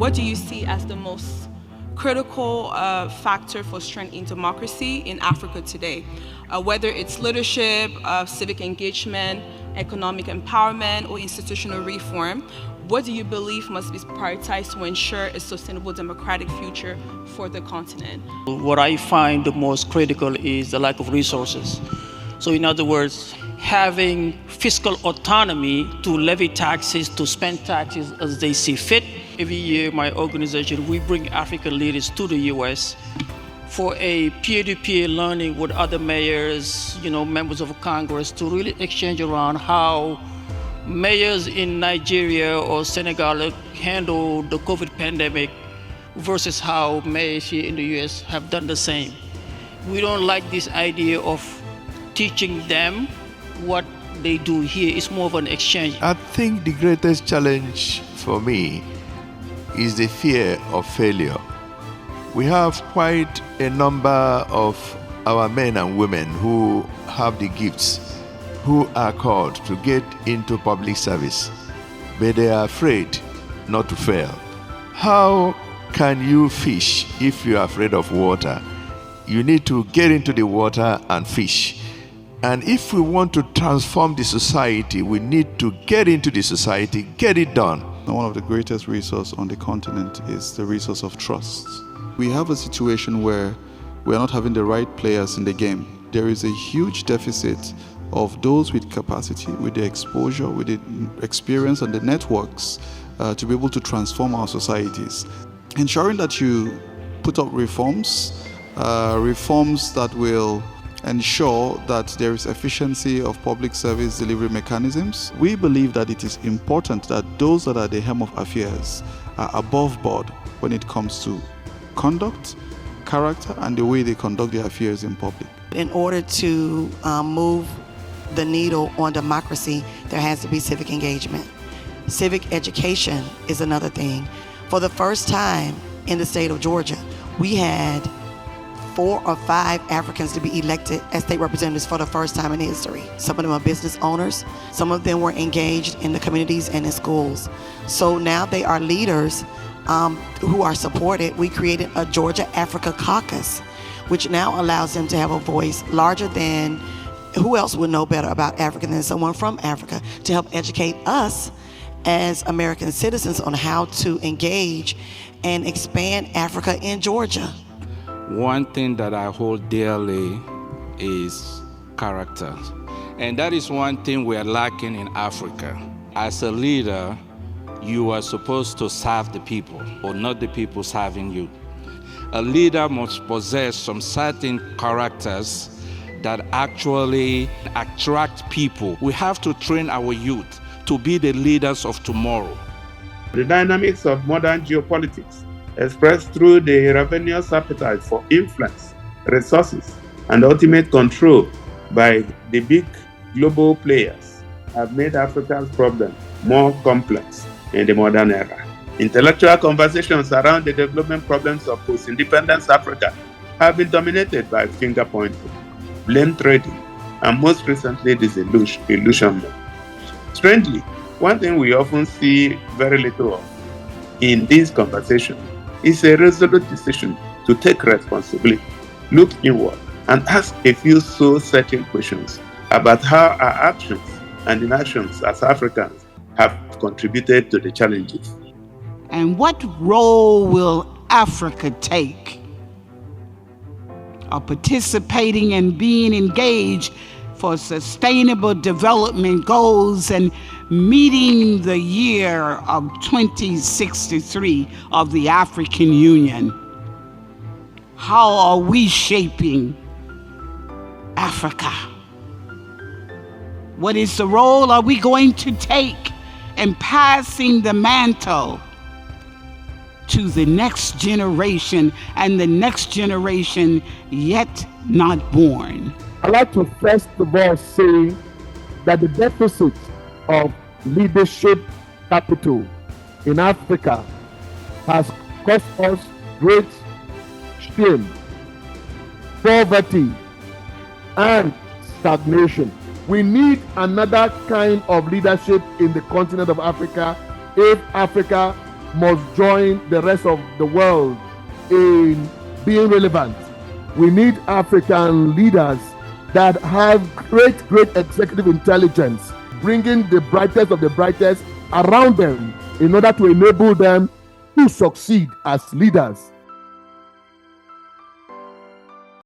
what do you see as the most critical factor for strengthening democracy in Africa today? Whether it's leadership, civic engagement, economic empowerment, or institutional reform, what do you believe must be prioritized to ensure a sustainable democratic future for the continent? What I find the most critical is the lack of resources. So in other words, having fiscal autonomy to levy taxes, to spend taxes as they see fit. Every year, my organization, we bring African leaders to the US for a peer-to-peer learning with other mayors, members of Congress, to really exchange around how mayors in Nigeria or Senegal handle the COVID pandemic versus how mayors here in the US have done the same. We don't like this idea of teaching them what they do here. It's more of an exchange. I think the greatest challenge for me is the fear of failure. We have quite a number of our men and women who have the gifts, who are called to get into public service, but they are afraid not to fail. How can you fish if you are afraid of water? You need to get into the water and fish. And if we want to transform the society, we need to get into the society, get it done. One of the greatest resources on the continent is the resource of trust. We have a situation where we are not having the right players in the game. There is a huge deficit of those with capacity, with the exposure, with the experience and the networks to be able to transform our societies. Ensuring that you put up reforms that will ensure that there is efficiency of public service delivery mechanisms. We believe that it is important that those that are the helm of affairs are above board when it comes to conduct, character, and the way they conduct their affairs in public. In order to move the needle on democracy, there has to be civic engagement. Civic education is another thing. For the first time in the state of Georgia, we had 4 or 5 Africans to be elected as state representatives for the first time in history. Some of them are business owners. Some of them were engaged in the communities and in schools. So now they are leaders who are supported. We created a Georgia Africa Caucus, which now allows them to have a voice larger than who else would know better about Africa than someone from Africa, to help educate us as American citizens on how to engage and expand Africa in Georgia. One thing that I hold dearly is character. And that is one thing we are lacking in Africa. As a leader, you are supposed to serve the people, or not the people serving you. A leader must possess some certain characters that actually attract people. We have to train our youth to be the leaders of tomorrow. The dynamics of modern geopolitics, expressed through the ravenous appetite for influence, resources, and ultimate control by the big global players, have made Africa's problem more complex in the modern era. Intellectual conversations around the development problems of post-independence Africa have been dominated by finger-pointing, blame trading, and most recently disillusionment. Strangely, one thing we often see very little of in these conversations is a resolute decision to take responsibility, look inward, and ask a few soul-searching questions about how our actions and inactions as Africans have contributed to the challenges. And what role will Africa take of participating and being engaged for sustainable development goals and meeting the year of 2063 of the African Union? How are we shaping Africa? What is the role are we going to take in passing the mantle to the next generation and the next generation yet not born? I'd like to first of all say that the deficit of leadership capital in Africa has caused us great shame, poverty, and stagnation. We need another kind of leadership in the continent of Africa if Africa must join the rest of the world in being relevant. We need African leaders that have great executive intelligence, bringing the brightest of the brightest around them in order to enable them to succeed as leaders.